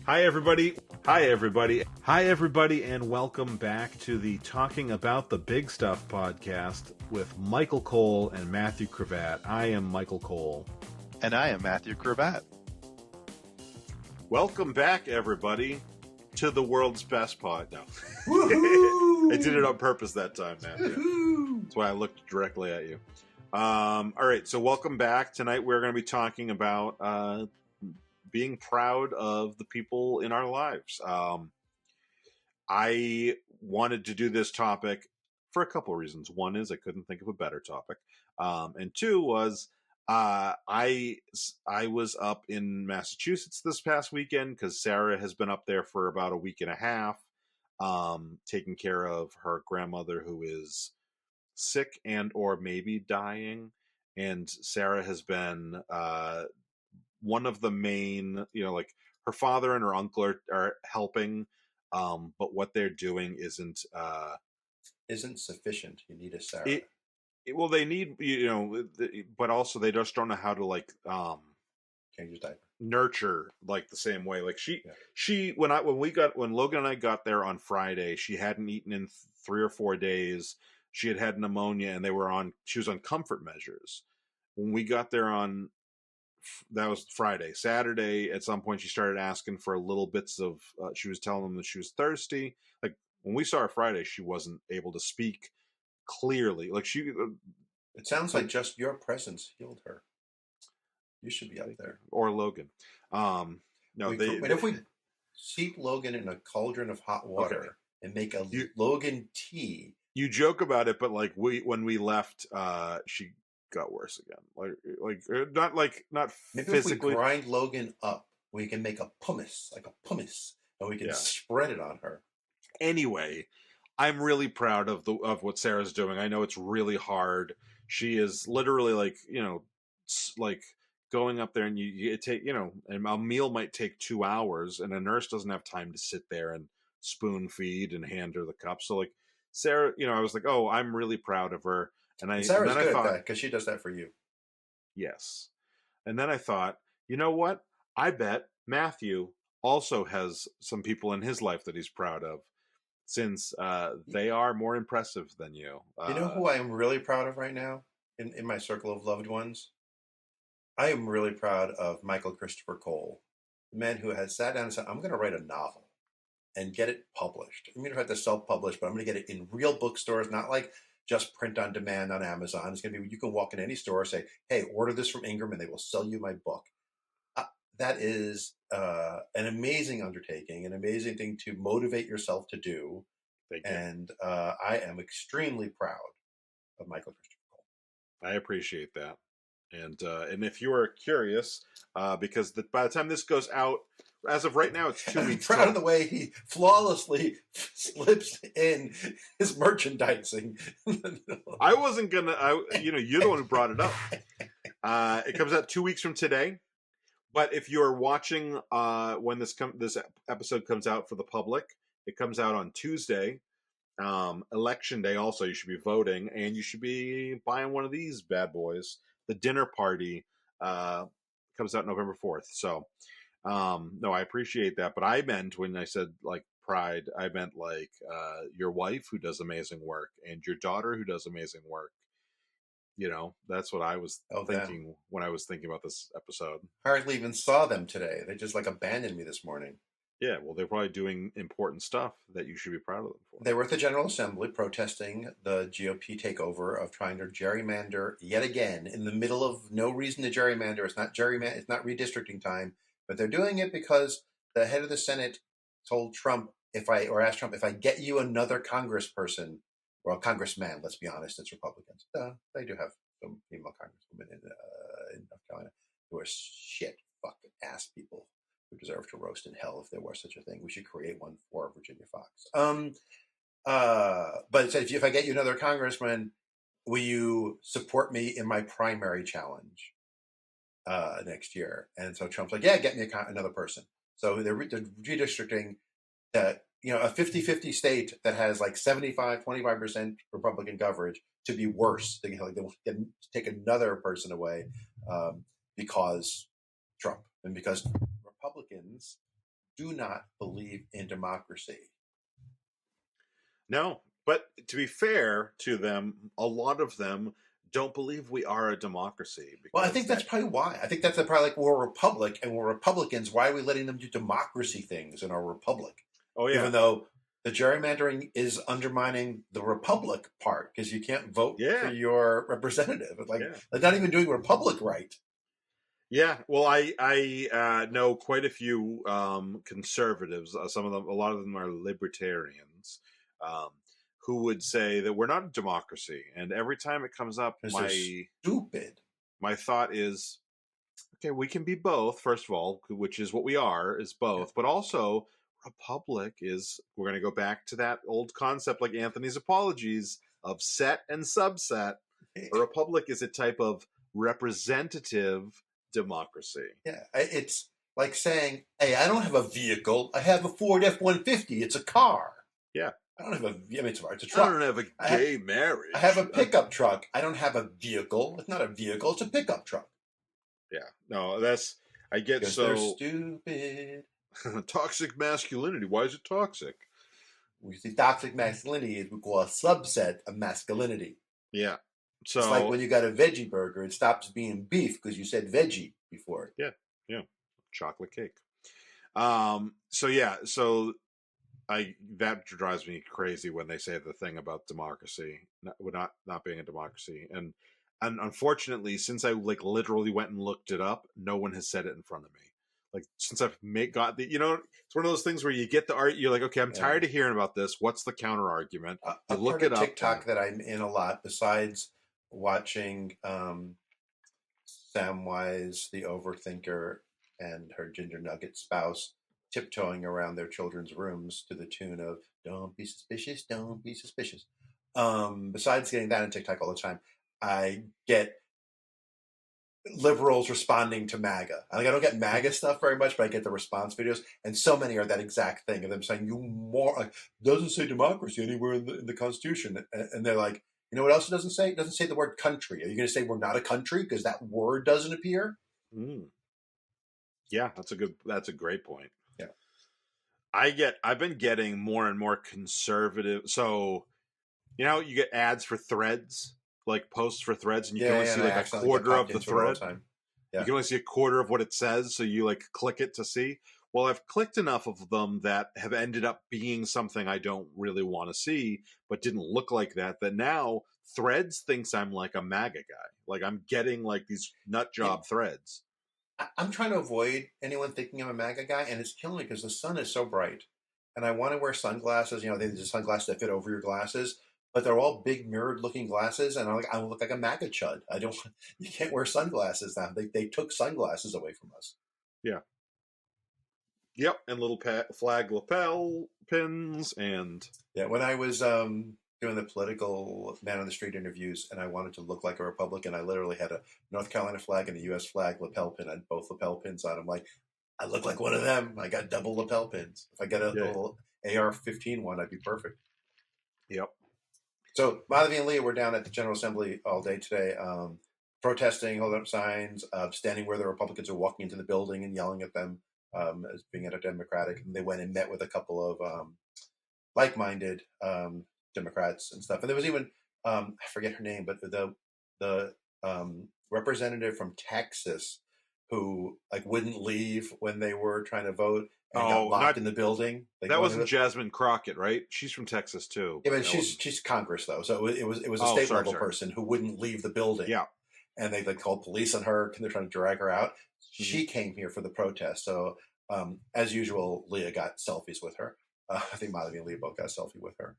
Hi, everybody. Hi, everybody. Hi, everybody, and welcome back to the Talking About the Big Stuff podcast with Michael Cole and Matthew Cravat. I am Michael Cole. And I am Matthew Cravat. Welcome back, everybody, to the world's best pod. No. Woohoo! I did it on purpose that time, Matthew. Woohoo! That's why I looked directly at you. All right, so welcome back. Tonight we're going to be talking about being proud of the people in our lives. I wanted to do this topic for a couple of reasons. One is I couldn't think of a better topic, and two was I was up in Massachusetts this past weekend because Sarah has been up there for about a week and a half, taking care of her grandmother who is sick and or maybe dying, and Sarah has been one of the main, like her father and her uncle are helping, but what they're doing isn't sufficient. You need a Sarah. Well, they need, but also they just don't know how to Change his diaper. Nurture like the same way. Like when Logan and I got there on Friday, she hadn't eaten in 3 or 4 days. She had pneumonia, and she was on comfort measures. When we got there that was Friday. Saturday, at some point, she started asking for little bits of. She was telling them that she was thirsty. Like when we saw her Friday, she wasn't able to speak clearly. Like it sounds like just your presence healed her. You should be up there, or Logan. No, but if we steep Logan in a cauldron of hot water and make a Logan tea. You joke about it, but when we left, she got worse again. Not maybe physically. If we grind Logan up, we can make a pumice, and we can spread it on her. Anyway, I'm really proud of what Sarah's doing. I know it's really hard. She is literally going up there, and you take, and a meal might take 2 hours, and a nurse doesn't have time to sit there and spoon feed and hand her the cup. So Sarah, I was like, oh, I'm really proud of her. Sarah's good at that because she does that for you. Yes. And then I thought, you know what? I bet Matthew also has some people in his life that he's proud of, since they are more impressive than you. You know who I am really proud of right now in my circle of loved ones? I am really proud of Michael Christopher Cole, the man who has sat down and said, I'm going to write a novel and get it published. I'm going to have to self-publish, but I'm going to get it in real bookstores, not like just print on demand on Amazon. It's going to be, you can walk in any store, say, hey, order this from Ingram, and they will sell you my book. That is an amazing undertaking, an amazing thing to motivate yourself to do. Thank you. And I am extremely proud of Michael Christopher Cole. I appreciate that. And if you are curious, because by the time this goes out, as of right now, it's 2 weeks. I'm proud of the way he flawlessly slips in his merchandising. I wasn't gonna. You're the one who brought it up. It comes out 2 weeks from today. But if you're watching when this episode comes out for the public, it comes out on Tuesday, Election Day. Also, you should be voting, and you should be buying one of these bad boys. The Dinner Party comes out November 4th. So, no, I appreciate that. But I meant, when I said pride, I meant your wife who does amazing work and your daughter who does amazing work. That's what I was thinking when I was thinking about this episode. Hardly even saw them today. They just abandoned me this morning. Yeah, well, they're probably doing important stuff that you should be proud of them for. They were at the General Assembly protesting the GOP takeover of trying to gerrymander yet again in the middle of no reason to gerrymander. It's not it's not redistricting time, but they're doing it because the head of the Senate told Trump, asked Trump, if I get you another congressperson, well, congressman, let's be honest, it's Republicans. They do have some female congresswomen in North Carolina who are shit fucking ass people who deserve to roast in hell if there were such a thing. We should create one for Virginia Fox. But it said, if I get you another congressman, will you support me in my primary challenge next year? And so Trump's like, yeah, get me another person. So they're redistricting that, a 50-50 state that has 25% Republican coverage to be worse. They will take another person away because Trump and because Republicans do not believe in democracy. No, but to be fair to them, a lot of them don't believe we are a democracy Well, I because think that's probably why. I think that's probably like we're a republic and we're Republicans. Why are we letting them do democracy things in our republic? oh yeah, Even though the gerrymandering is undermining the republic part because you can't vote for yeah, your representative. Like yeah. they're not even doing republic right. Yeah, well, I know quite a few conservatives. Some of them, a lot of them are libertarians, um, who would say that we're not a democracy. And every time it comes up, Because they're stupid. my thought is, okay, we can be both. First of all, which is what we are, is both. But also, republic is. We're going to go back to that old concept, like Anthony's apologies of set and subset. A republic is a type of representative democracy. Yeah, it's like saying, "Hey, I don't have a vehicle. I have a Ford F-150. It's a car. Yeah. I don't have a. I mean, it's a I truck. don't have a gay marriage. I have a pickup truck. I don't have a vehicle. It's not a vehicle. It's a pickup truck. Yeah. No, that's I get Because so they're stupid. toxic masculinity. Why is it toxic? We see toxic masculinity is we call a subset of masculinity. Yeah. So It's like when you got a veggie burger, it stops being beef because you said veggie before. yeah, chocolate cake. So yeah, so I that drives me crazy when they say the thing about democracy, not being a democracy, and unfortunately, since I like literally went and looked it up, no one has said it in front of me. Like since I've got the, it's one of those things where you get the art, you're like, okay, I'm tired of hearing about this. What's the counter argument? You A look part it of up. TikTok that I'm in a lot, besides watching Samwise, the overthinker, and her ginger nugget spouse tiptoeing around their children's rooms to the tune of "Don't be suspicious, don't be suspicious." Besides getting that on TikTok all the time, I get liberals responding to MAGA. Like I don't get MAGA stuff very much, but I get the response videos, and so many are that exact thing of them saying, "You more like, doesn't say democracy anywhere in the Constitution," and they're like, "You know what else it doesn't say? It doesn't say the word country. Are you going to say we're not a country because that word doesn't appear?" Mm. Yeah, that's a great point. Yeah. I've been getting more and more conservative. So, you get ads for threads, like posts for threads, and you can only see and I like a accidentally get quarter popped of the into it all thread. the time. You Yeah. can only see a quarter of what it says, so you like click it to see. Well, I've clicked enough of them that have ended up being something I don't really want to see, but didn't look like that. That now Threads thinks I'm like a MAGA guy. Like I'm getting like these nut job threads. I'm trying to avoid anyone thinking I'm a MAGA guy, and it's killing me because the sun is so bright, and I want to wear sunglasses. They're sunglasses that fit over your glasses, but they're all big mirrored-looking glasses, and I look like a MAGA chud. I don't. You can't wear sunglasses now. They took sunglasses away from us. Yeah. Yep, and little flag lapel pins and Yeah, when I was doing the political man on the street interviews, and I wanted to look like a Republican, I literally had a North Carolina flag and a U.S. flag lapel pin. I had both lapel pins on. I'm like, I look like one of them. I got double lapel pins. If I get a little AR-15 one, I'd be perfect. Yep. So Madhavi and Leah were down at the General Assembly all day today, protesting, holding up signs, standing where the Republicans are walking into the building and yelling at them as being anti-democratic. And they went and met with a couple of like-minded Democrats and stuff. And there was even I forget her name, but the representative from Texas who like wouldn't leave when they were trying to vote and got locked in the building. That wasn't Jasmine Crockett, right? She's from Texas too. Yeah, but she's Congress though, so it was a state level person who wouldn't leave the building. Yeah, and they called police on her and they're trying to drag her out. Mm-hmm. She came here for the protest, so as usual, Leah got selfies with her. I think Madhavi and Leah both got a selfie with her.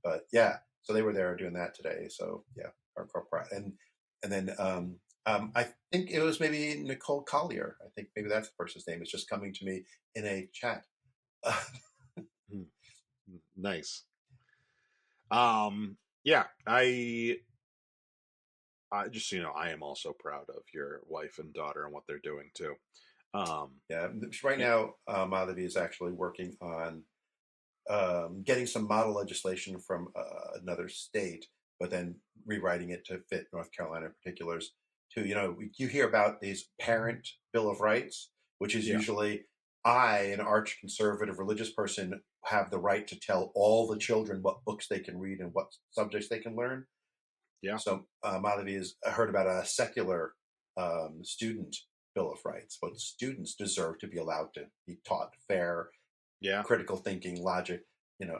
But yeah, so they were there doing that today. So yeah, and then I think it was maybe Nicole Collier. I think maybe that's the person's name. It's just coming to me in a chat. Nice. Yeah, I just I am also proud of your wife and daughter and what they're doing too. Yeah, right now Madhavi is actually working on getting some model legislation from another state, but then rewriting it to fit North Carolina particulars. You hear about these parent Bill of Rights, which is usually I, an arch conservative religious person, have the right to tell all the children what books they can read and what subjects they can learn. Yeah. So Madhavi has heard about a secular student Bill of Rights, but students deserve to be allowed to be taught fair, Yeah. critical thinking, logic, and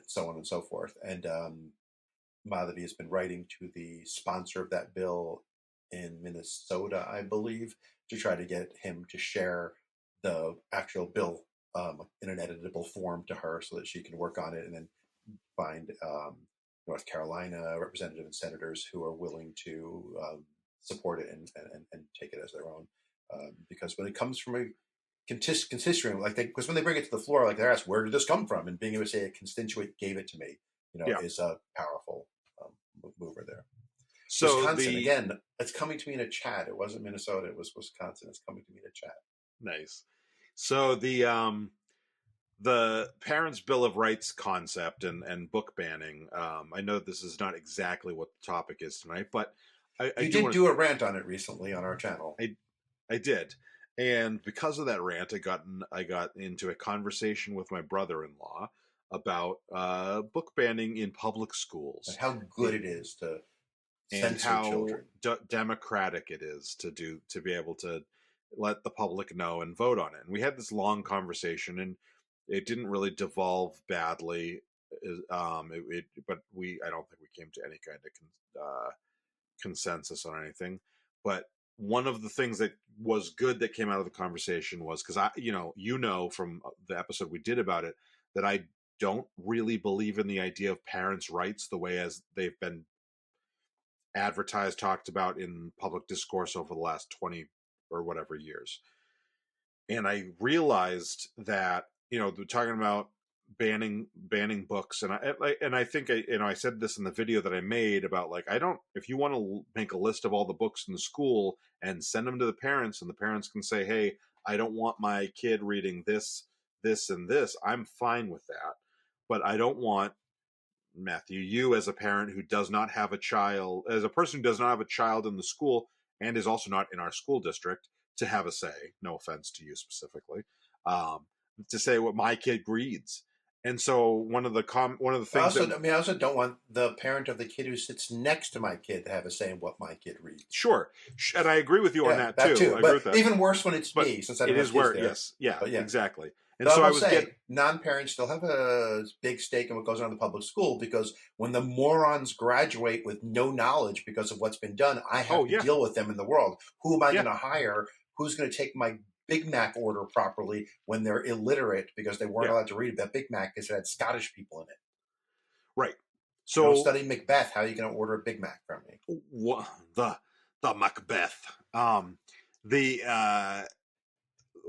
so on and so forth. And Madhavi has been writing to the sponsor of that bill in Minnesota, I believe, to try to get him to share the actual bill in an editable form to her so that she can work on it and then find North Carolina representatives and senators who are willing to support it and take it as their own. Because when it comes from a constituent, because when they bring it to the floor, like they're asked, where did this come from? And being able to say a constituent gave it to me, is a powerful mover there. So Wisconsin, again, it's coming to me in a chat. It wasn't Minnesota, it was Wisconsin. It's coming to me in a chat. Nice. So the Parents' Bill of Rights concept and book banning. I know this is not exactly what the topic is tonight, but I did do a rant on it recently on our channel. I did, and because of that rant, I got into a conversation with my brother-in-law about book banning in public schools and how good it is to and how children. Democratic it is to be able to let the public know and vote on it. And we had this long conversation, and it didn't really devolve badly. But I don't think we came to any kind of consensus on anything. But one of the things that was good that came out of the conversation was because from the episode we did about it that I don't really believe in the idea of parents' rights the way as they've been advertised, talked about in public discourse over the last 20 or whatever years. And I realized that, they're talking about banning books. And I think I said this in the video that I made about if you want to make a list of all the books in the school and send them to the parents, and the parents can say, hey, I don't want my kid reading this, and this, I'm fine with that. But I don't want, Matthew, you as a parent who does not have a child, as a person who does not have a child in the school and is also not in our school district, to have a say, no offense to you specifically, to say what my kid reads. And so one of the things I also don't want the parent of the kid who sits next to my kid to have a say in what my kid reads. Sure, and I agree with you on that too. I but agree with that. Even worse when it's me, since I don't have kids there. Yes, yeah, exactly. And so I will say, non-parents still have a big stake in what goes on in the public school, because when the morons graduate with no knowledge because of what's been done, I have to deal with them in the world. Who am I going to hire? Who's going to take my Big Mac order properly when they're illiterate because they weren't allowed to read that Big Mac because it had Scottish people in it? Right. So don't study Macbeth. How are you going to order a Big Mac from me? The Macbeth.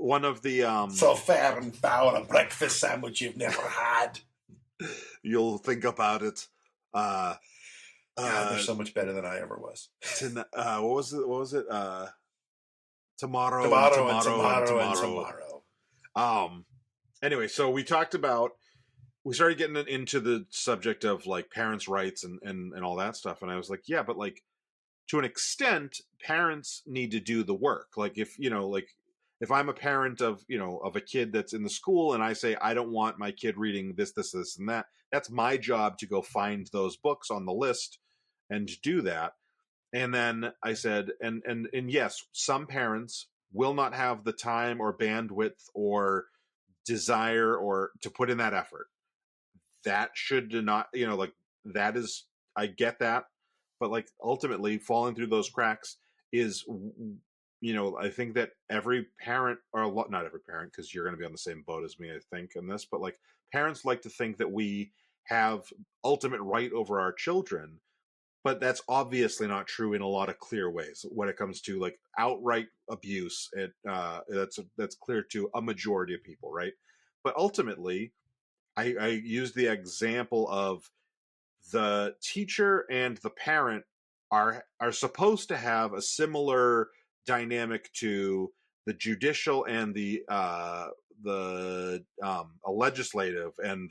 One of the so fair and foul, a breakfast sandwich you've never had. You'll think about it. God, they're so much better than I ever was. What was it? Tomorrow. Anyway, so we started getting into the subject of parents' rights and all that stuff, and I was like, yeah, but to an extent, parents need to do the work. If I'm a parent of a kid that's in the school and I say, I don't want my kid reading this, and that, that's my job to go find those books on the list and do that. And then I said, and yes, some parents will not have the time or bandwidth or desire or to put in that effort. That should not, that is, I get that. But ultimately falling through those cracks is, I think that every parent, or not every parent, because you're going to be on the same boat as me, I think, in this, but parents like to think that we have ultimate right over our children, but that's obviously not true in a lot of clear ways when it comes to outright abuse. That's clear to a majority of people, right? But ultimately, I use the example of the teacher and the parent are supposed to have a similar dynamic to the judicial and the legislative, and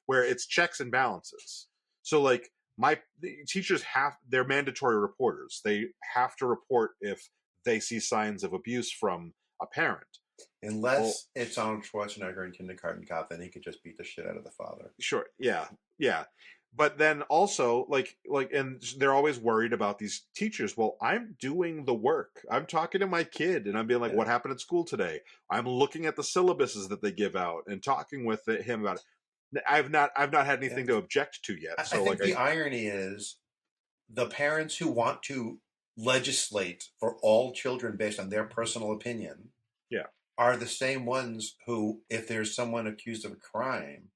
where it's checks and balances. So the teachers they're mandatory reporters. They have to report if they see signs of abuse from a parent. Well, Unless it's Arnold Schwarzenegger in Kindergarten Cop, then he could just beat the shit out of the father. sure, yeah, yeah. But then also, and they're always worried about these teachers. Well, I'm doing the work. I'm talking to my kid, and I'm being like, Yeah. "What happened at school today?" I'm looking at the syllabuses that they give out and talking with him about it. I've not had Yeah. anything to object to yet. I So, think the irony is the parents who want to legislate for all children based on their personal opinion yeah, are the same ones who, if there's someone accused of a crime,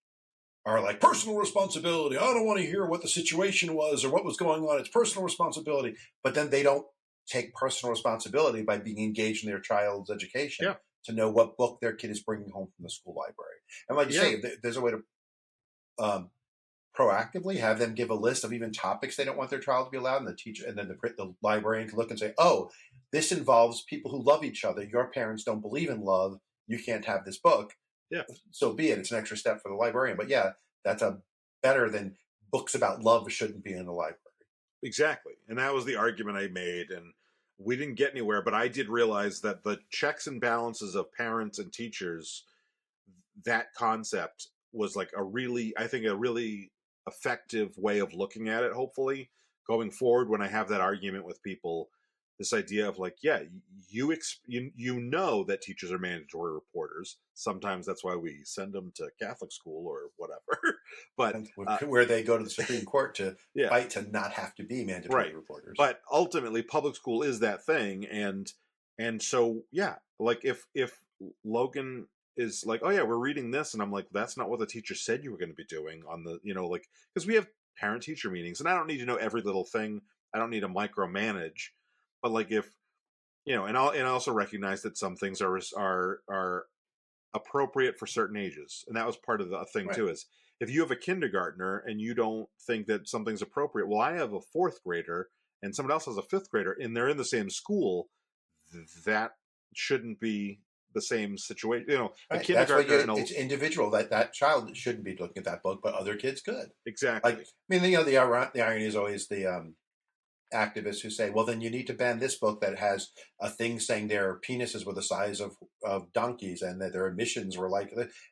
are like, personal responsibility. I don't want to hear what the situation was or what was going on. It's personal responsibility. But then they don't take personal responsibility by being engaged in their child's education yeah, to know what book their kid is bringing home from the school library. And like you yeah, say, there's a way to proactively have them give a list of even topics they don't want their child to be allowed, and the teacher and then the librarian can look and say, oh, this involves people who love each other. Your parents don't believe in love. You can't have this book. yeah. So be it. It's an extra step for the librarian. But yeah, that's a better than books about love shouldn't be in the library. Exactly. And that was the argument I made. And we didn't get anywhere, but I did realize that the checks and balances of parents and teachers, that concept was like I think, a really effective way of looking at it, hopefully, going forward when I have that argument with people. This idea of like, yeah, you know that teachers are mandatory reporters. Sometimes that's why we send them to Catholic school or whatever. But And where they go to the Supreme Court to yeah, fight to not have to be mandatory right. reporters. But ultimately, public school is that thing, and so yeah, like if Logan is like, oh yeah, we're reading this, and I'm like, that's not what the teacher said you were going to be doing on the, like, because we have parent teacher meetings, and I don't need to know every little thing. I don't need to micromanage, but like if and I also recognize that some things are appropriate for certain ages, and that was part of the thing Right. too. Is if you have a kindergartner and you don't think that something's appropriate, well, I have a fourth grader and someone else has a fifth grader, and they're in the same school. That shouldn't be the same situation. A Right. That's what kindergartner and it's individual. That child shouldn't be looking at that book, but other kids could. Like, exactly. I mean, the irony is always the activists who say, well, then you need to ban this book that has a thing saying their penises were the size of donkeys and that their emissions were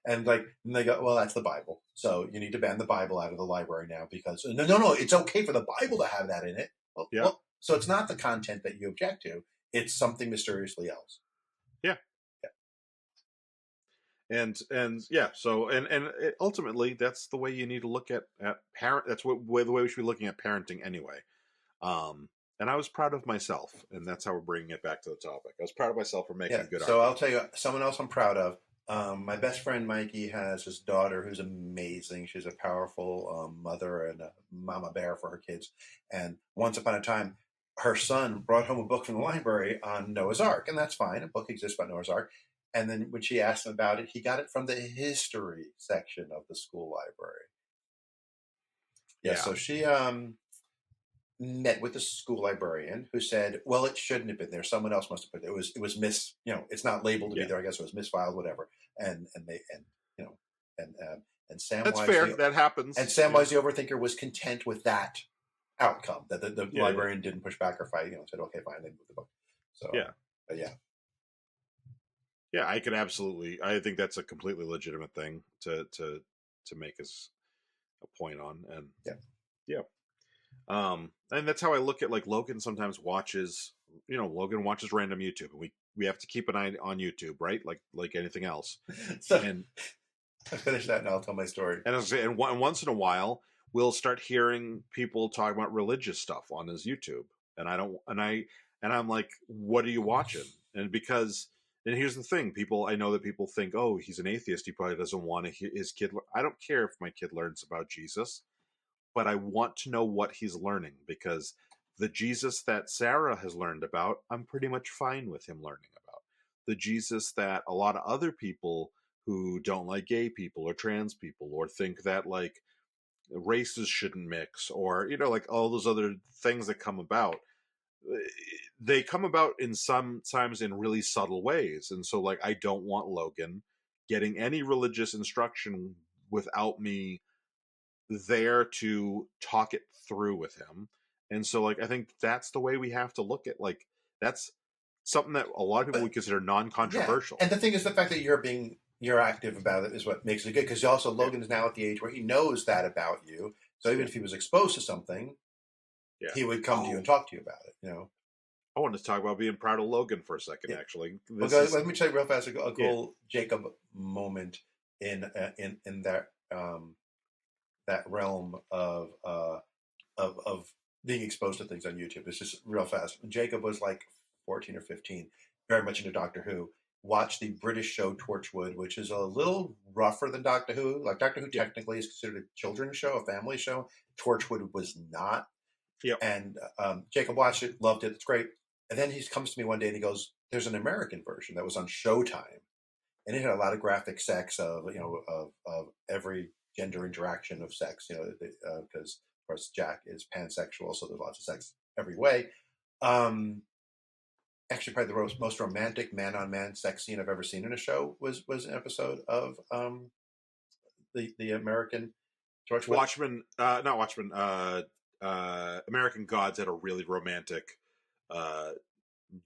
and they go, well, that's the Bible. So you need to ban the Bible out of the library now because no, it's okay for the Bible to have that in it. Yeah, So it's not the content that you object to. It's something mysteriously else. yeah. And yeah, so ultimately that's the way you need to look at parent. That's the way we should be looking at parenting anyway. And I was proud of myself, and that's how we're bringing it back to the topic. I was proud of myself for making Yeah. good So I'll arguments. tell you someone else I'm proud of. My best friend Mikey has his daughter who's amazing. She's a powerful mother and a mama bear for her kids. And once upon a time, her son brought home a book from the library on Noah's Ark, and that's fine. A book exists about Noah's Ark. And then when she asked him about it, he got it from the history section of the school library. Yeah. Yeah, So she met with the school librarian who said, well, it shouldn't have been there. Someone else must have put it. It was it's not labeled to be yeah, there. I guess it was misfiled, whatever. And they, and, you know, and Sam that's Wise, fair. That and happens. Sam Yeah, Wise, the overthinker, was content with that outcome that the yeah, yeah, librarian didn't push back or fight, said, okay, fine. They moved the book. So, yeah, but yeah. yeah. I can absolutely. I think that's a completely legitimate thing to make as a point on, and Yeah. yeah. And that's how I look at, like, Logan sometimes watches. Logan watches random YouTube, and we have to keep an eye on YouTube, right? Like anything else. So And I finish that and I'll tell my story. once in a while, we'll start hearing people talk about religious stuff on his YouTube, and I don't, and I'm like, what are you watching? And here's the thing, I know that people think, oh, he's an atheist, he probably doesn't want to hear his kid. I don't care if my kid learns about Jesus, but I want to know what he's learning, because the Jesus that Sarah has learned about, I'm pretty much fine with him learning about. The Jesus that a lot of other people who don't like gay people or trans people, or think that, like, races shouldn't mix, or like all those other things that come about, they come about in sometimes in really subtle ways. And so, like, I don't want Logan getting any religious instruction without me there to talk it through with him. And so, like, I think that's the way we have to look at, like, that's something that a lot of people would consider non-controversial. Yeah. And the thing is, the fact that you're active about it is what makes it good. Because also Logan is now at the age where he knows that about you. So even if he was exposed to something, he would come to you and talk to you about it. You know. I wanted to talk about being proud of Logan for a second. Actually, let me tell you real fast a cool Jacob moment in that that realm of being exposed to things on YouTube. It's just real fast. Jacob was like 14 or 15, very much into Doctor Who. Watched the British show Torchwood, which is a little rougher than Doctor Who. Like Doctor Who technically is considered a children's show, a family show. Torchwood was not. Yep. And Jacob watched it, loved it. It's great. And then he comes to me one day and he goes, "There's an American version that was on Showtime, and it had a lot of graphic sex of every gender interaction of sex. Because of course Jack is pansexual, so there's lots of sex every way. Actually, probably the most romantic man-on-man sex scene I've ever seen in a show was an episode of the American Torchwood. Watchmen, not Watchmen. American Gods had a really romantic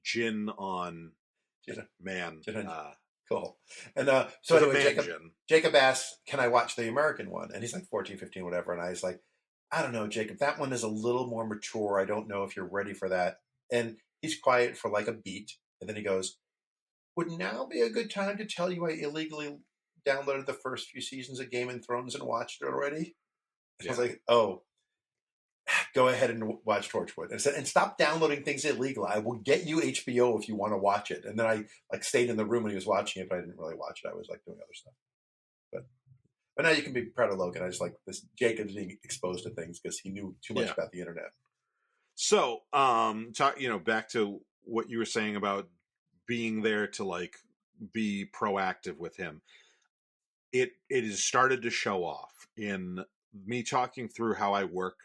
gin on man. Cool. And so anyway, Jacob asks, "Can I watch the American one?" And he's like 14, 15, whatever. And I was like, "I don't know, Jacob. That one is a little more mature. I don't know if you're ready for that." And he's quiet for like a beat. And then he goes, "Would now be a good time to tell you I illegally downloaded the first few seasons of Game of Thrones and watched it already?" And I was like, "Oh, go ahead and watch Torchwood." And I said, "And stop downloading things illegal. I will get you HBO if you want to watch it." And then I stayed in the room when he was watching it, but I didn't really watch it. I was doing other stuff. But now you can be proud of Logan. I just like this Jacob's being exposed to things because he knew too much about the internet. So, back to what you were saying about being there to be proactive with him. It has started to show off in me talking through how I work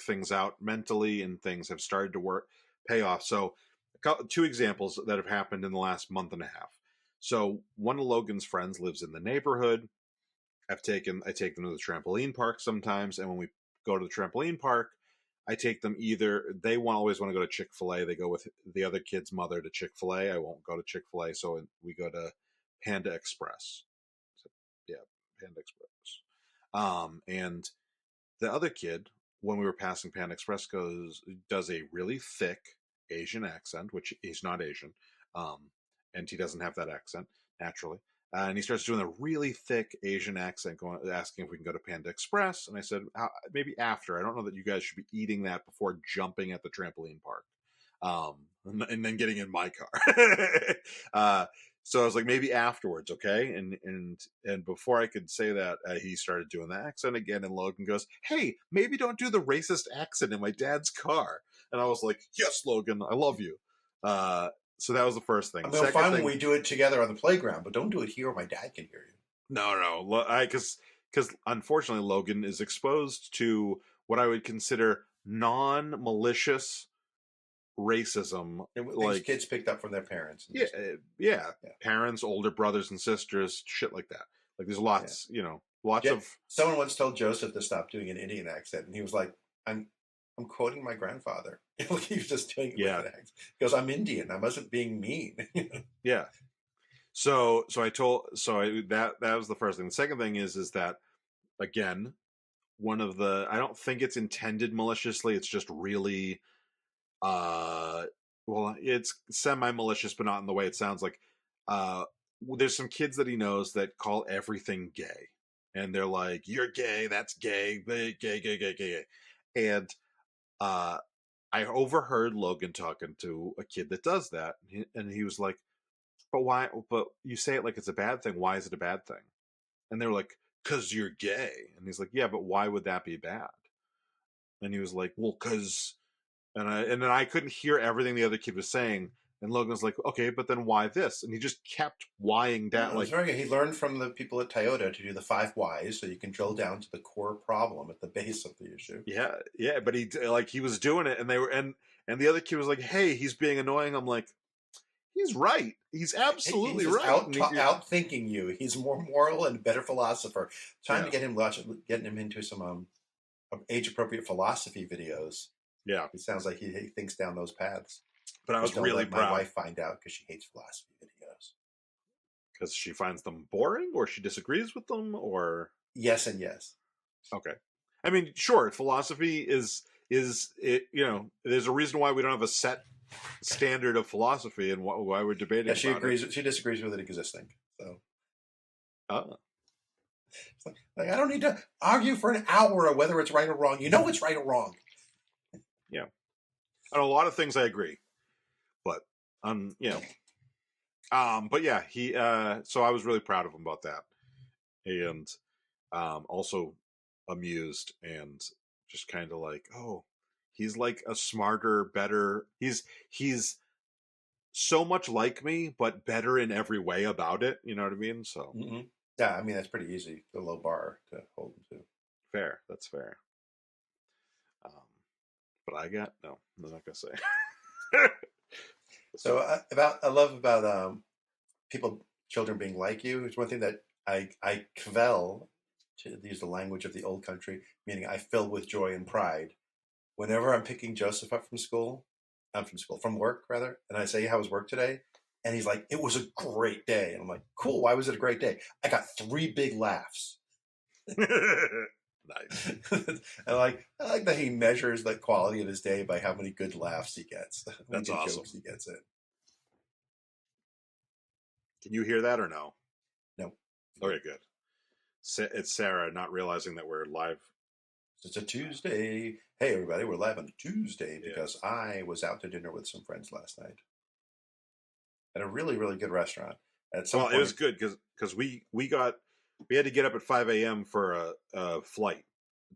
things out mentally, and things have started to pay off. So 2 examples that have happened in the last month and a half. So one of Logan's friends lives in the neighborhood. I take them to the trampoline park sometimes, and when we go to the trampoline park, I take them they always want to go to Chick-fil-A. They go with the other kid's mother to Chick-fil-A. I won't go to Chick-fil-A, so we go to Panda Express. Panda Express. And the other kid, when we were passing Panda Express, does a really thick Asian accent, which he's not Asian, and he doesn't have that accent naturally. And he starts doing a really thick Asian accent, asking if we can go to Panda Express. And I said, maybe after. I don't know that you guys should be eating that before jumping at the trampoline park, and then getting in my car. So I was like, maybe afterwards, okay? And before I could say that, he started doing the accent again. And Logan goes, "Hey, maybe don't do the racist accent in my dad's car." And I was like, "Yes, Logan, I love you." So that was the first thing. I'm fine when we do it together on the playground, but don't do it here where my dad can hear you. No, because unfortunately Logan is exposed to what I would consider non-malicious racism, things kids picked up from their parents. Yeah, parents, older brothers and sisters, shit like that. Like there's lots, lots of. Someone once told Joseph to stop doing an Indian accent, and he was like, "I'm quoting my grandfather." He was just doing it with an accent. He goes, "I'm Indian. I wasn't being mean." Yeah. So that was the first thing. The second thing is that, again, I don't think it's intended maliciously. It's just really, it's semi-malicious, but not in the way it sounds like. There's some kids that he knows that call everything gay, and they're like, "You're gay. That's gay. Gay." And I overheard Logan talking to a kid that does that, and he was like, "But why? But you say it like it's a bad thing. Why is it a bad thing?" And they were like, "'Cause you're gay." And he's like, "Yeah, but why would that be bad?" And he was like, "Well, 'cause," and then I couldn't hear everything the other kid was saying. And Logan was like, "Okay, but then why this?" And he just kept whying down. He learned from the people at Toyota to do the 5 whys, so you can drill down to the core problem at the base of the issue. Yeah, but he was doing it, and they were, and the other kid was like, "Hey, he's being annoying." I'm like, he's right. He's absolutely he's right. Out thinking you. He's more moral and better philosopher. Trying to getting him into some age appropriate philosophy videos. Yeah, it sounds like he thinks down those paths. But I was Just don't really let my proud wife find out because she hates philosophy videos. because she finds them boring, or she disagrees with them, or Yes and yes. okay. I mean, sure, philosophy is it. You know, there's a reason why we don't have a set standard of philosophy and why we're debating Yeah, she about agrees. She disagrees with it existing. So, it. like, I don't need to argue for an hour of whether it's right or wrong. You know it's right or wrong. Yeah, on a lot of things I agree, but but yeah, he. So I was really proud of him about that, and also amused and just kind of like, oh, he's like a smarter, better. He's so much like me, but better in every way about it. You know what I mean? So Mm-hmm. Yeah, I mean that's pretty easy. The low bar to hold them to. fair. That's fair. Um, but I'm not gonna say. So I love about people, children being like you. It's one thing that I kvel, to use the language of the old country, meaning I fill with joy and pride. Whenever I'm picking Joseph up from work rather, and I say, "How was work today?" And he's like, "It was a great day." And I'm like, "Cool. Why was it a great day?" I got 3 big laughs. Nice. I like that he measures the quality of his day by how many good laughs he gets, how many That's good awesome. jokes he gets in. Can you hear that or no? No. Okay, good. It's Sarah not realizing that we're live. It's a Tuesday. Hey, everybody, we're live on a Tuesday because Yes. I was out to dinner with some friends last night at a really, really good restaurant. At some Well, it was point, good because we had to get up at 5 a.m. for a flight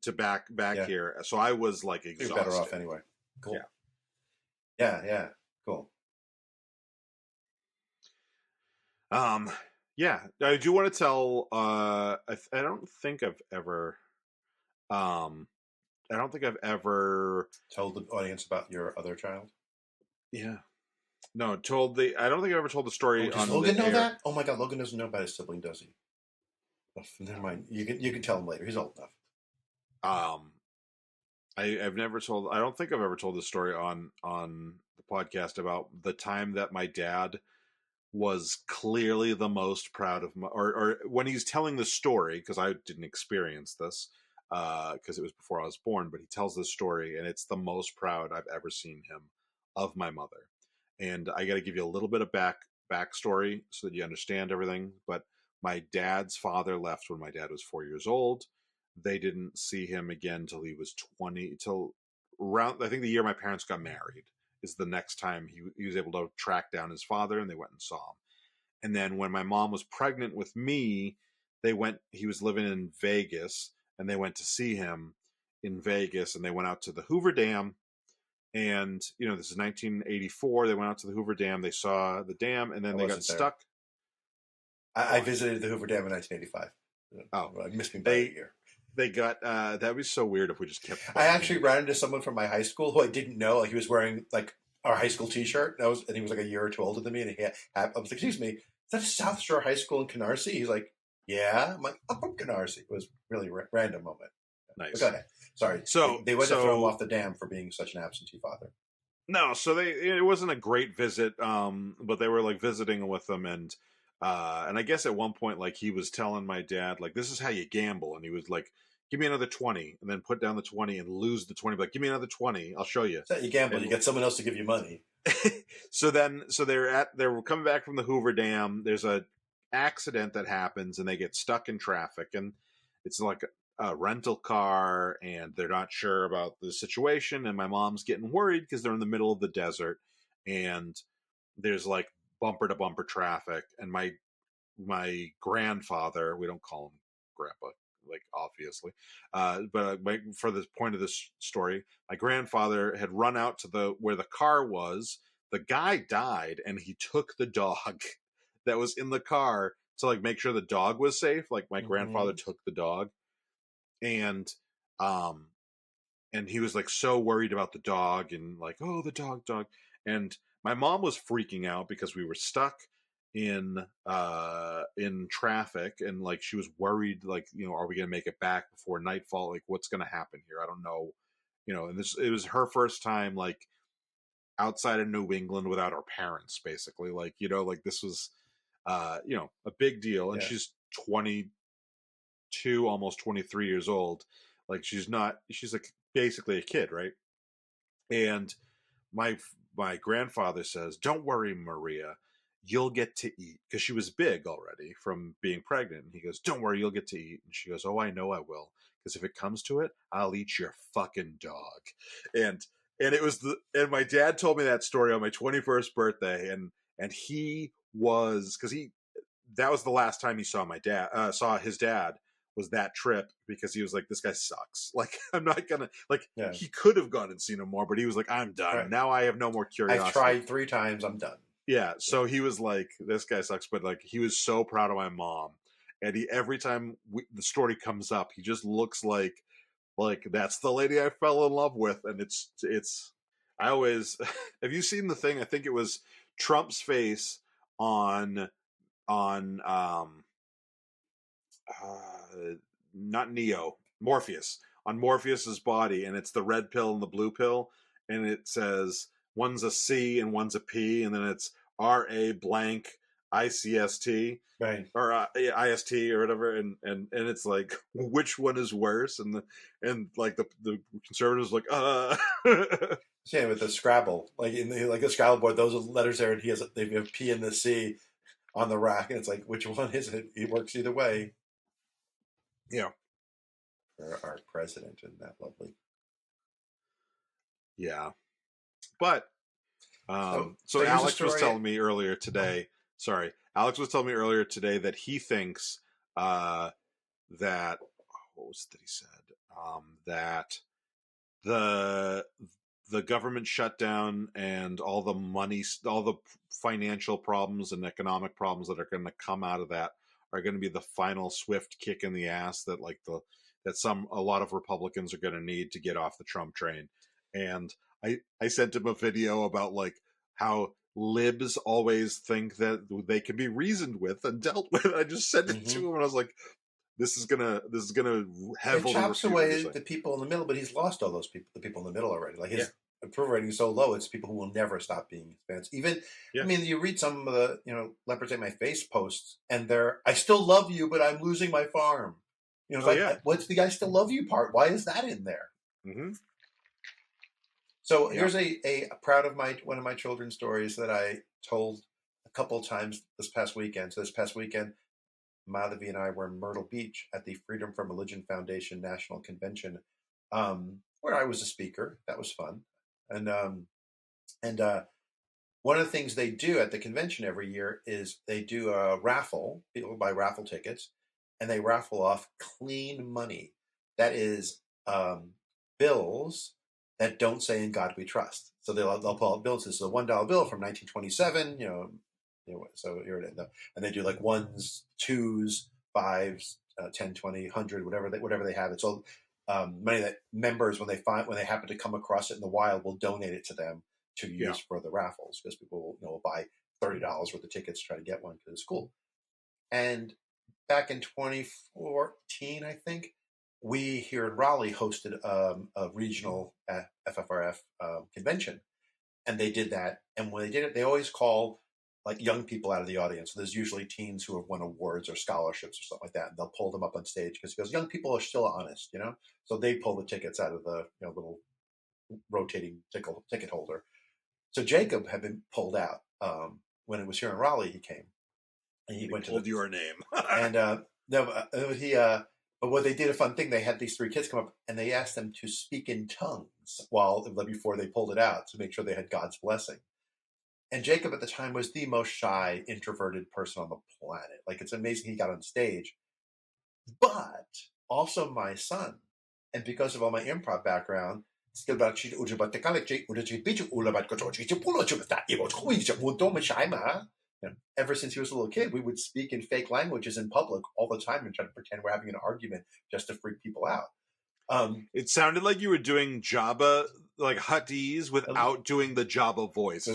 to back yeah, here, so I was like you're better off exhausted. anyway. Cool. Yeah. Yeah, cool. Yeah, I do want to tell. I don't think I've ever. I don't think I've ever. Told the audience about your other child. Yeah. No, told the. I don't think I ever told the Oh, story does on Logan the know air. that? Oh my God, Logan doesn't know about his sibling, does he? Oh, never mind. You can tell him later. He's old enough. Um, I've never told. I don't think I've ever told the story on the podcast about the time that my dad was clearly the most proud of my, or when he's telling the story, because I didn't experience this because it was before I was born, but he tells this story and it's the most proud I've ever seen him of my mother. And I got to give you a little bit of backstory so that you understand everything. But my dad's father left when my dad was 4 years old. They didn't see him again till he was 20, till around, I think the year my parents got married is the next time he was able to track down his father, and they went and saw him. And then when my mom was pregnant with me, he was living in Vegas, and they went to see him in Vegas, and they went out to the Hoover Dam. And, this is 1984. They went out to the Hoover Dam. They saw the dam, and then I they got wasn't there. stuck. I visited the Hoover Dam in 1985. Oh, I missed me by a year. They got, that'd be so weird if we just kept. I actually ran into someone from my high school who I didn't know. Like he was wearing like our high school T-shirt. And he was like a year or two older than me. And I was like, "Excuse me, is that South Shore High School in Canarsie?" He's like, "Yeah." I'm like, "I'm from Canarsie." It was really random moment. Nice. But go ahead. Sorry. So they went to throw him off the dam for being such an absentee father. No, so it wasn't a great visit, but they were like visiting with them, and I guess at one point like he was telling my dad like, this is how you gamble, and he was like, give me another 20, and then put down the 20 and lose the 20, but like, give me another 20, I'll show you. So you gamble, and, you get someone else to give you money. so they're coming back from the Hoover Dam. There's a accident that happens, and they get stuck in traffic, and it's like a rental car, and they're not sure about the situation, and my mom's getting worried because they're in the middle of the desert, and there's like bumper to bumper traffic, and my grandfather, we don't call him grandpa, like obviously, but for the point of this story, my grandfather had run out to where the car was. The guy died, and he took the dog that was in the car to like make sure the dog was safe. Like my grandfather took the dog, and um and he was like so worried about the dog, and like, oh, the dog, and my mom was freaking out because we were stuck in traffic, and like she was worried, like, are we gonna make it back before nightfall, like what's gonna happen here, I don't know, and it was her first time like outside of New England without her parents, basically. Like, you know, like this was, you know, a big deal. And Yeah. she's 22, almost 23 years old. Like she's like basically a kid, right? And my my grandfather says, "Don't worry, Maria, you'll get to eat," because she was big already from being pregnant. And he goes, "Don't worry, you'll get to eat." And she goes, "Oh, I know I will, because if it comes to it, I'll eat your fucking dog." And it was and my dad told me that story on my 21st birthday, and he was, because that was the last time he saw saw his dad, was that trip, because he was like, this guy sucks. Like, I'm not gonna, like, Yeah. he could have gone and seen him more, but he was like, I'm done. Right. Now I have no more curiosity. I've tried 3 times. I'm done. Yeah. So he was like, this guy sucks. But like, he was so proud of my mom. And every time the story comes up, he just looks like that's the lady I fell in love with. And I always, have you seen the thing? I think it was Trump's face on not Neo, Morpheus, on Morpheus's body, and it's the red pill and the blue pill, and it says one's a C and one's a P, and then it's RA blank ICST, right, or IST or whatever, and it's like, which one is worse? And like the conservatives like Same with the Scrabble, like like a Scrabble board, those are letters there, and they have P and the C on the rack, and it's like, which one is it? It works either way. Yeah. For our president, and that lovely. Yeah, but so Alex was telling me earlier today. Sorry, Alex was telling me earlier today that he thinks that what was it that he said, that the government shutdown and all the financial problems and economic problems that are going to come out of that are going to be the final swift kick in the ass that a lot of Republicans are going to need to get off the Trump train. And I sent him a video about like how libs always think that they can be reasoned with and dealt with. I just sent it to him, and I was like, this is gonna heavily. It chops away the people in the middle, but he's lost all those people, the people in the middle already. Like his approval rating is so low, it's people who will never stop being fans. Even, I mean, you read some of the Leopards Ate My Face posts, and I still love you, but I'm losing my farm. What's the "I still love you" part? Why is that in there? Mm-hmm. So here's a proud of one of my children's stories that I told a couple of times this past weekend. So this past weekend, Madhavi and I were in Myrtle Beach at the Freedom from Religion Foundation National Convention, where I was a speaker. That was fun. And one of the things they do at the convention every year is they do a raffle. People buy raffle tickets, and they raffle off clean money. That is bills that don't say "In God We Trust." So they'll pull out bills. This is a $1 bill from 1927. So here it is. And they do like 1s, 2s, 5s, 10, 20, 100, whatever they have. It's all money that members, when they happen to come across it in the wild, will donate it to them to use for the raffles, because people will buy $30 worth of tickets to try to get one because it's cool. And back in 2014, I think, we here in Raleigh hosted a regional FFRF convention, and they did that. And when they did it, they always call like young people out of the audience. So there's usually teens who have won awards or scholarships or something like that, and they'll pull them up on stage because young people are still honest, So they pull the tickets out of the little rotating ticket holder. So Jacob had been pulled out when it was here in Raleigh. He came and he went pulled your name, and But what they did, a fun thing, they had these 3 kids come up and they asked them to speak in tongues before they pulled it out to make sure they had God's blessing. And Jacob at the time was the most shy, introverted person on the planet. Like, it's amazing he got on stage. But also my son, and because of all my improv background, ever since he was a little kid, we would speak in fake languages in public all the time and try to pretend we're having an argument just to freak people out. It sounded like you were doing Jabba, like Huttese, without doing the Jabba voice. So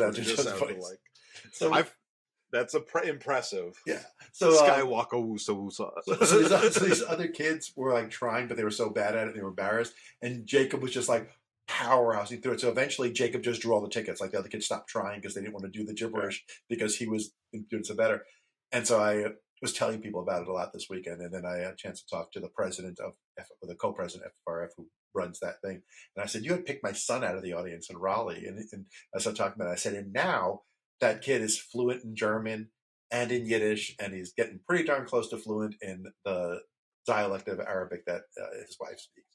that's impressive. Yeah. So Skywalker woosa woosa. So these other kids were like trying, but they were so bad at it, they were embarrassed. And Jacob was just like powerhouse through it. So eventually Jacob just drew all the tickets. Like the other kids stopped trying because they didn't want to do the gibberish because he was doing so better. And so I was telling people about it a lot this weekend. And then I had a chance to talk to the president of the co-president of FRF who runs that thing. And I said, you had picked my son out of the audience in Raleigh. And I started talking about it. I said, and now that kid is fluent in German and in Yiddish, and he's getting pretty darn close to fluent in the dialect of Arabic that his wife speaks.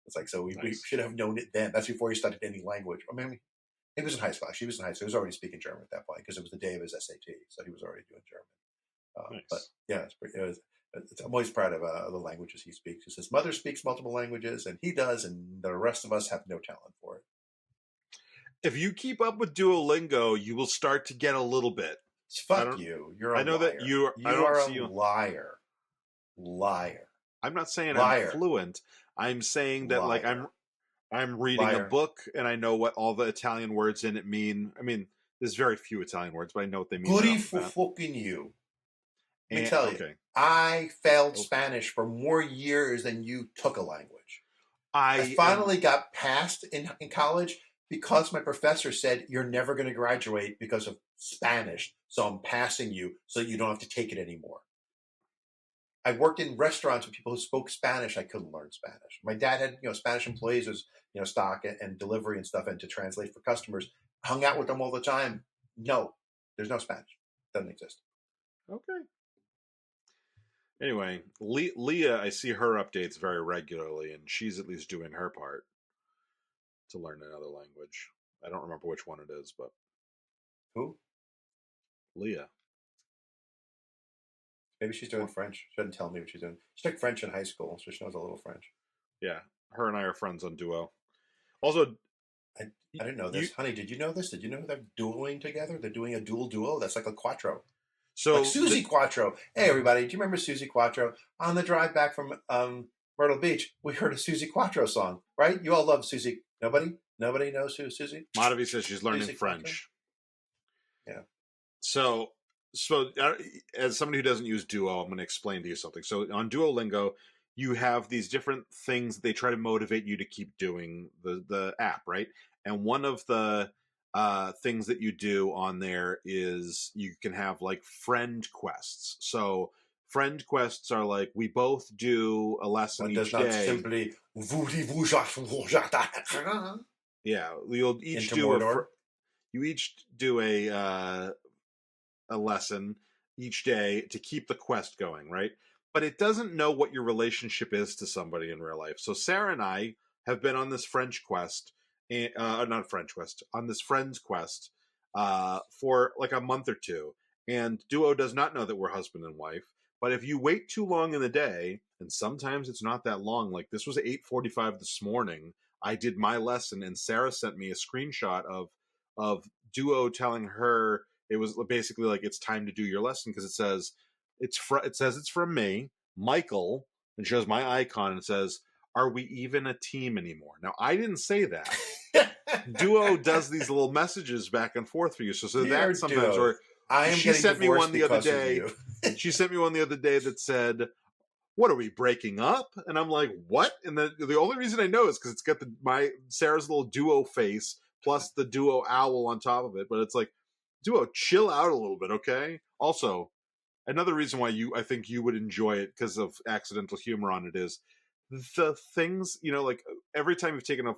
It's like, so we should have known it then. That's before he studied any language. I mean, he was in high school. She was in high school. He was already speaking German at that point because it was the day of his SAT. So he was already doing German. Nice. But yeah, I'm always proud of the languages he speaks. His mother speaks multiple languages, and he does, and the rest of us have no talent for it. If you keep up with Duolingo, you will start to get a little bit. Fuck you. You're a liar. I know that you are a liar. Liar. I'm not saying Liar. I'm fluent. I'm saying that like I'm reading Liar. a book and I know what all the Italian words in it mean. I mean, there's very few Italian words, but I know what they mean. Goody for fucking you. Let me tell you, okay. I failed Spanish for more years than you took a language. I finally got passed in college because my professor said, you're never going to graduate because of Spanish, so I'm passing you so you don't have to take it anymore. I worked in restaurants with people who spoke Spanish. I couldn't learn Spanish. My dad had, Spanish employees as, stock and delivery and stuff and to translate for customers. Hung out with them all the time. No, there's no Spanish. Doesn't exist. Okay. Anyway, Leah, I see her updates very regularly, and she's at least doing her part to learn another language. I don't remember which one it is, but who? Leah. Maybe she's doing French. She doesn't tell me what she's doing. She took French in high school, so she knows a little French. Yeah, her and I are friends on Duo. Also, I didn't know this. Honey, did you know this? Did you know they're dueling together? They're doing a duo. That's like a quattro. So like Susie Quattro. Hey, everybody. Do you remember Susie Quattro? On the drive back from Myrtle Beach, we heard a Susie Quattro song, right? You all love Susie. Nobody knows who Susie? Madhavi says she's learning Susie French. Quattro? Yeah. So as somebody who doesn't use Duo, I'm going to explain to you something. So on Duolingo, you have these different things that they try to motivate you to keep doing the app, right? And one of the things that you do on there is you can have like friend quests. So friend quests are like, we both do a lesson each day. Simply yeah, you'll each do a lesson each day to keep the quest going, right? But it doesn't know what your relationship is to somebody in real life. So Sarah and I have been on this French quest, on this friend's quest for like a month or two. And Duo does not know that we're husband and wife. But if you wait too long in the day, and sometimes it's not that long, like this was 8:45 this morning, I did my lesson and Sarah sent me a screenshot of Duo telling her it was basically like, it's time to do your lesson, because it says it's from me, Michael, and shows my icon and it says, are we even a team anymore? Now, I didn't say that. Duo does these little messages back and forth for you. So that sometimes, or she sent me one the other day. She sent me one the other day that said, what are we breaking up? And I'm like, what? And the only reason I know is because it's got Sarah's little Duo face plus the Duo owl on top of it. But it's like, Duo, chill out a little bit, okay? Also, another reason why I think you would enjoy it because of accidental humor on it is the things, like every time you've taken a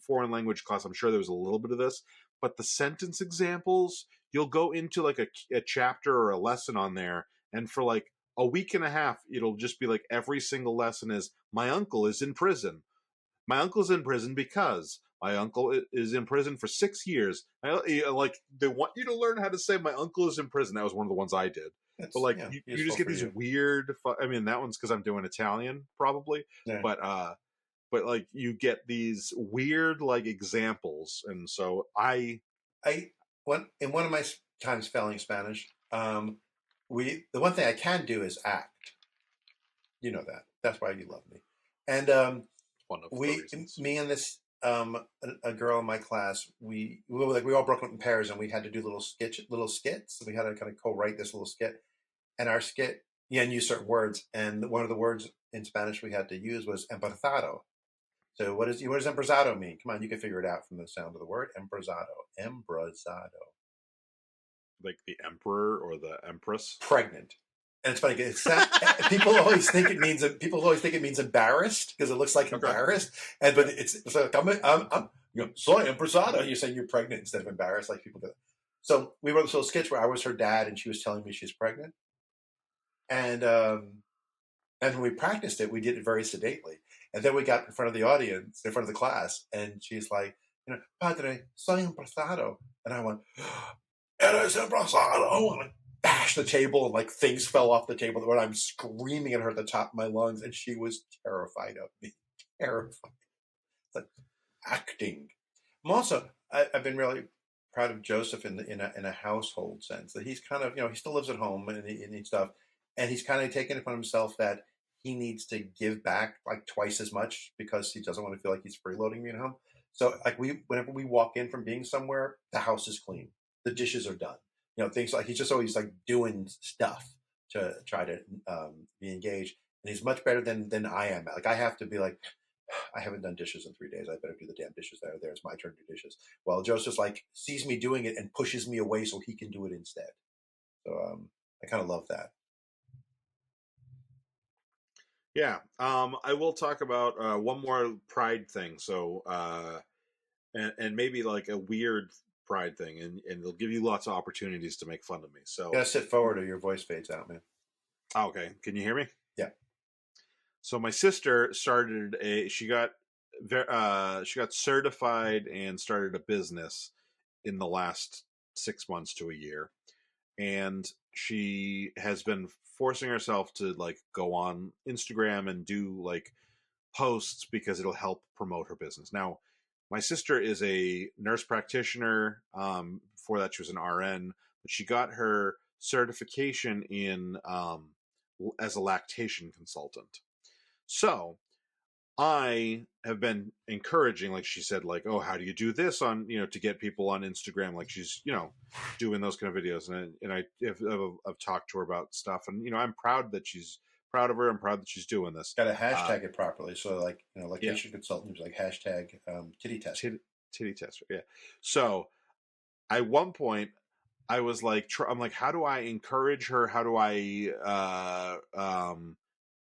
foreign language class, I'm sure there was a little bit of this, but the sentence examples, you'll go into like a chapter or a lesson on there, and for like a week and a half, it'll just be like every single lesson is, my uncle is in prison. My uncle's in prison because my uncle is in prison for 6 years. Like, they want you to learn how to say my uncle is in prison. That was one of the ones I did. But like, you just get these weird. I mean, that one's because I'm doing Italian, probably. Yeah. But like, you get these weird like examples, and so in one of my times failing Spanish, the one thing I can do is act. You know that. That's why you love me. And me and this a girl in my class, we all broke up in pairs, and we had to do little skits. We had to kind of co-write this little skit, and our skit, and use certain words. And one of the words in Spanish we had to use was empathado, So what does embrasado mean? Come on, you can figure it out from the sound of the word embrasado. Embrasado. Like the emperor or the empress. Pregnant. And it's funny. People always think it means embarrassed because it looks like embarrassed. But it's like I'm soy embrasado. You're saying you're pregnant instead of embarrassed, like people do. So we wrote this little sketch where I was her dad and she was telling me she's pregnant. And when we practiced it, we did it very sedately. And then we got in front of the audience, in front of the class, and she's like, Padre, soy embrasado. And I went, eres embrasado. And I bashed the table, and like things fell off the table. And I'm screaming at her at the top of my lungs, and she was terrified of me. Terrified. It's like acting. I'm also, I've been really proud of Joseph in a household sense that he's kind of, he still lives at home and stuff. And he's kind of taken it upon himself that he needs to give back like twice as much because he doesn't want to feel like he's freeloading me at home. So like whenever we walk in from being somewhere, the house is clean, the dishes are done. Things like he's just always like doing stuff to try to be engaged. And he's much better than I am. Like I have to be like, I haven't done dishes in 3 days. I better do the damn dishes. There's my turn to do dishes. Well, Joseph's like sees me doing it and pushes me away so he can do it instead. So I kind of love that. Yeah, I will talk about one more pride thing. So, and maybe like a weird pride thing, and it'll give you lots of opportunities to make fun of me. So, you gotta sit forward or your voice fades out, man. Okay, can you hear me? Yeah. So my sister started she got certified and started a business in the last 6 months to a year, and she has been forcing herself to like go on Instagram and do like posts because it'll help promote her business. Now, my sister is a nurse practitioner. Before that, she was an RN, but she got her certification in as a lactation consultant. So I have been encouraging, like she said, like, oh, how do you do this on, to get people on Instagram? Like she's, doing those kind of videos. And I've talked to her about stuff, and, I'm proud of her. I'm proud that she's doing this. Got to hashtag it properly. So like, lactation consultant, like hashtag titty tester. Titty tester. Yeah. So at one point I was like, I'm like, how do I encourage her? How do I,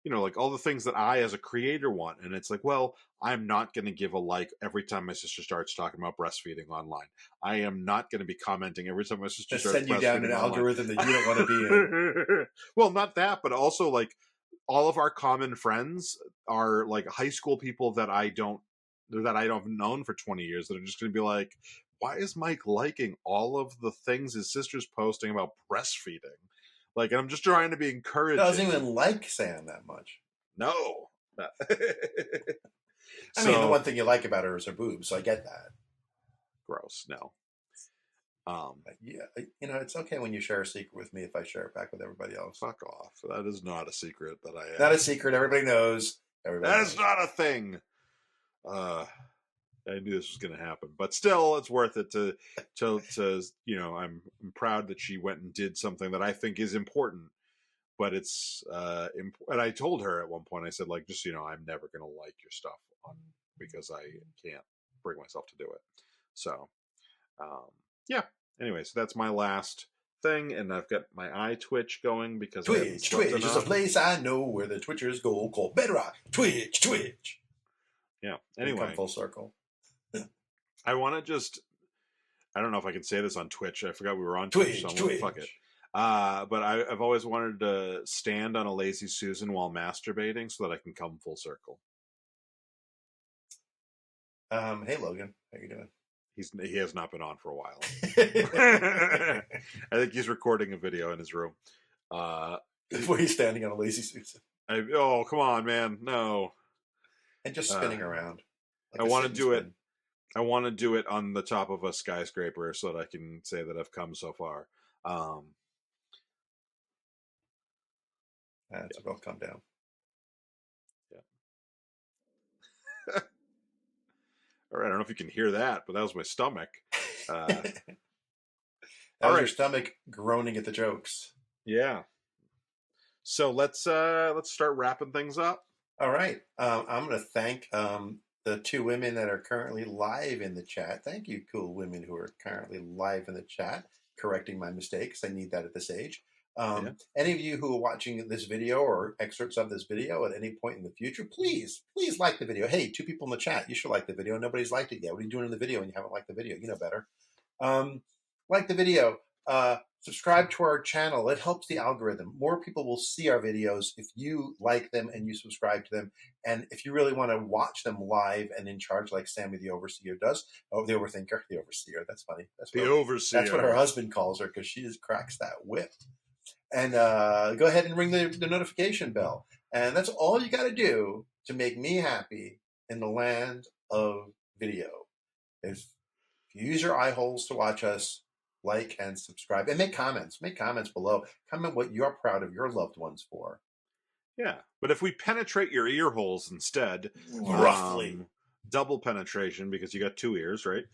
like all the things that I, as a creator, want. And it's like, well, I'm not going to give a like every time my sister starts talking about breastfeeding online. I am not going to be commenting every time my sister starts breastfeeding online. Send you down an algorithm that you don't want to be in. Well, not that, but also like all of our common friends are like high school people that I don't have known for 20 years that are just going to be like, why is Mike liking all of the things his sister's posting about breastfeeding? Like, and I'm just trying to be encouraging. Doesn't even like Sam that much. No. I mean, the one thing you like about her is her boobs, so I get that. Gross. No. Yeah, it's okay when you share a secret with me if I share it back with everybody else. Fuck off. That is not a secret that I have. Not a secret. Everybody knows. That is not a thing. I knew this was going to happen, but still, it's worth it to I'm proud that she went and did something that I think is important, but it's and I told her at one point, I said, like, just, I'm never going to like your stuff because I can't bring myself to do it. So, yeah. Anyway, so that's my last thing, and I've got my eye twitch going because Twitch is a place I know where the Twitchers go called Bedrock. Twitch. Yeah. Anyway, come full circle. I want to just, I don't know if I can say this on Twitch. I forgot we were on Twitch. So I'm gonna fuck it. But I've always wanted to stand on a Lazy Susan while masturbating so that I can come full circle. Hey Logan, how you doing? He has not been on for a while. I think he's recording a video in his room. Where he's standing on a Lazy Susan. Oh, come on, man. No. And just spinning around. Like I want to do it. I want to do it on the top of a skyscraper so that I can say that I've come so far. It's about to come down. Yeah. All right. I don't know if you can hear that, but that was my stomach. That was your stomach groaning at the jokes. Yeah. So let's start wrapping things up. All right. I'm going to thank the two women that are currently live in the chat. Thank you, cool women who are currently live in the chat, correcting my mistakes. I need that at this age. Any of you who are watching this video or excerpts of this video at any point in the future, please like the video. Hey, two people in the chat, you should like the video. Nobody's liked it yet. What are you doing in the video when you haven't liked the video? You know better. Like the video. Subscribe to our channel. It helps the algorithm. More people will see our videos if you like them and you subscribe to them. And if you really want to watch them live and in charge, like Sammy the Overseer does, the Overthinker, the Overseer. That's funny. Overseer. That's what her husband calls her because she just cracks that whip. And go ahead and ring the notification bell. And that's all you got to do to make me happy in the land of video. If you use your eye holes to watch us, like and subscribe, and make comments. Make comments below. Comment what you're proud of your loved ones for. Yeah, but if we penetrate your ear holes instead, roughly double penetration because you got two ears, right?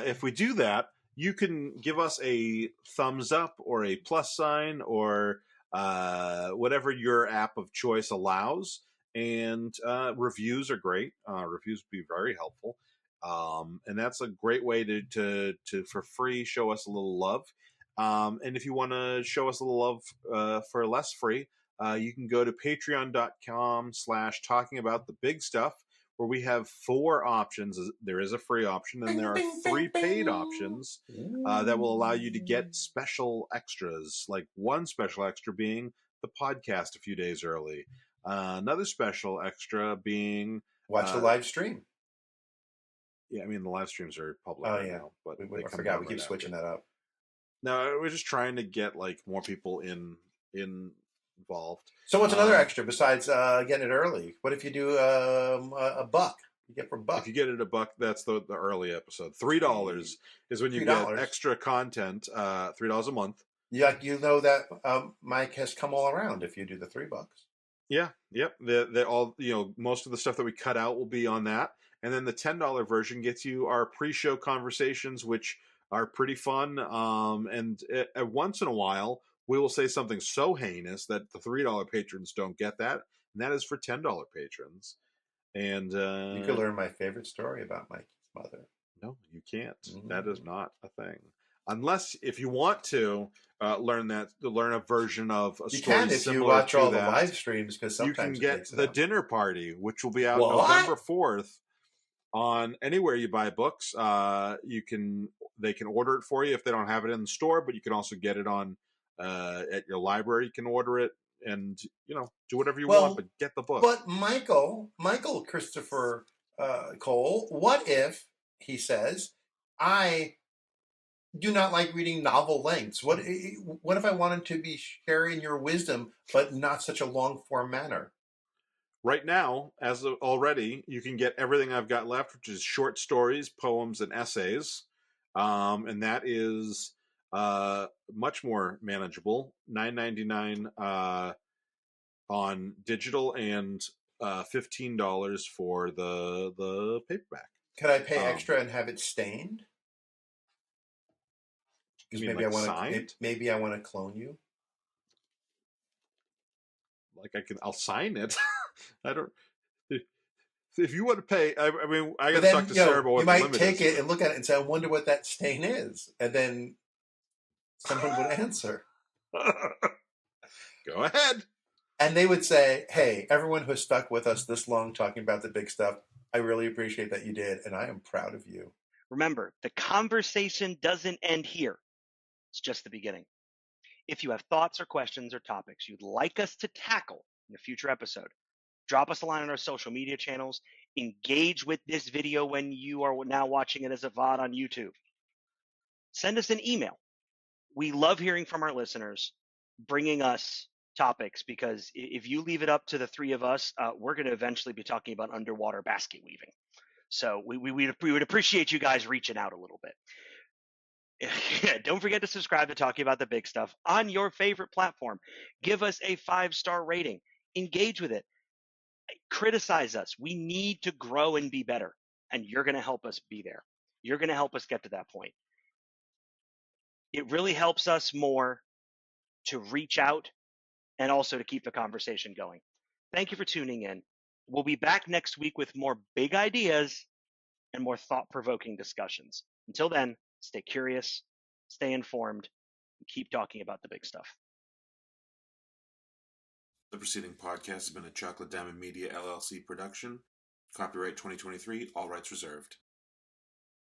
If we do that, you can give us a thumbs up or a plus sign or whatever your app of choice allows. And reviews are great. Reviews would be very helpful. And that's a great way to for free show us a little love. And if you want to show us a little love for less free, you can go to patreon.com/talking about the big stuff, where we have 4 options. There is a free option, and there are 3 paid options that will allow you to get special extras, like one special extra being the podcast a few days early. Another special extra being watch the live stream. Yeah, I mean the live streams are public now, but I forgot we keep switching that up. No, we're just trying to get like more people involved. So what's another extra besides getting it early? What if you do a buck? You get for $1. If you get it $1, that's the early episode. $3 is when you get extra content. $3 a month. Yeah, you know that Mike has come all around if you do the $3. Yeah, yep. They all, most of the stuff that we cut out will be on that. And then the $10 version gets you our pre-show conversations, which are pretty fun. And once in a while, we will say something so heinous that the $3 patrons don't get that. And that is for $10 patrons. And you could learn my favorite story about Mikey's mother. No, you can't. Mm-hmm. That is not a thing. Unless if you want to learn a version of a story. You can if you watch all the live streams, because sometimes you can get the dinner party, which will be out November 4th. On anywhere you buy books, they can order it for you if they don't have it in the store, but you can also get it on at your library. You can order it and do whatever you want, but get the book. But Michael Christopher Cole, what if he says, I do not like reading novel lengths? What if I wanted to be sharing your wisdom, but not such a long form manner? Right now, as of already, you can get everything I've got left, which is short stories, poems, and essays. And that is much more manageable. $9.99 on digital and $15 for the paperback. Could I pay extra and have it stained? Because maybe I want to clone you. I'll sign it. I don't. If you want to pay, I mean, I got to talk to Sarah about what you might take it and look at it and say, "I wonder what that stain is," and then someone would answer. Go ahead. And they would say, "Hey, everyone who has stuck with us this long talking about the big stuff, I really appreciate that you did, and I am proud of you." Remember, the conversation doesn't end here. It's just the beginning. If you have thoughts or questions or topics you'd like us to tackle in a future episode, drop us a line on our social media channels. Engage with this video when you are now watching it as a VOD on YouTube. Send us an email. We love hearing from our listeners, bringing us topics, because if you leave it up to the 3 of us, we're going to eventually be talking about underwater basket weaving. So we would appreciate you guys reaching out a little bit. Don't forget to subscribe to Talking About the Big Stuff on your favorite platform. Give us a 5-star rating. Engage with it. Criticize us. We need to grow and be better, and you're going to help us be there. You're going to help us get to that point. It really helps us more to reach out and also to keep the conversation going. Thank you for tuning in. We'll be back next week with more big ideas and more thought-provoking discussions. Until then, stay curious, stay informed, and keep talking about the big stuff. The preceding podcast has been a Chocolate Diamond Media LLC production. Copyright 2023, all rights reserved.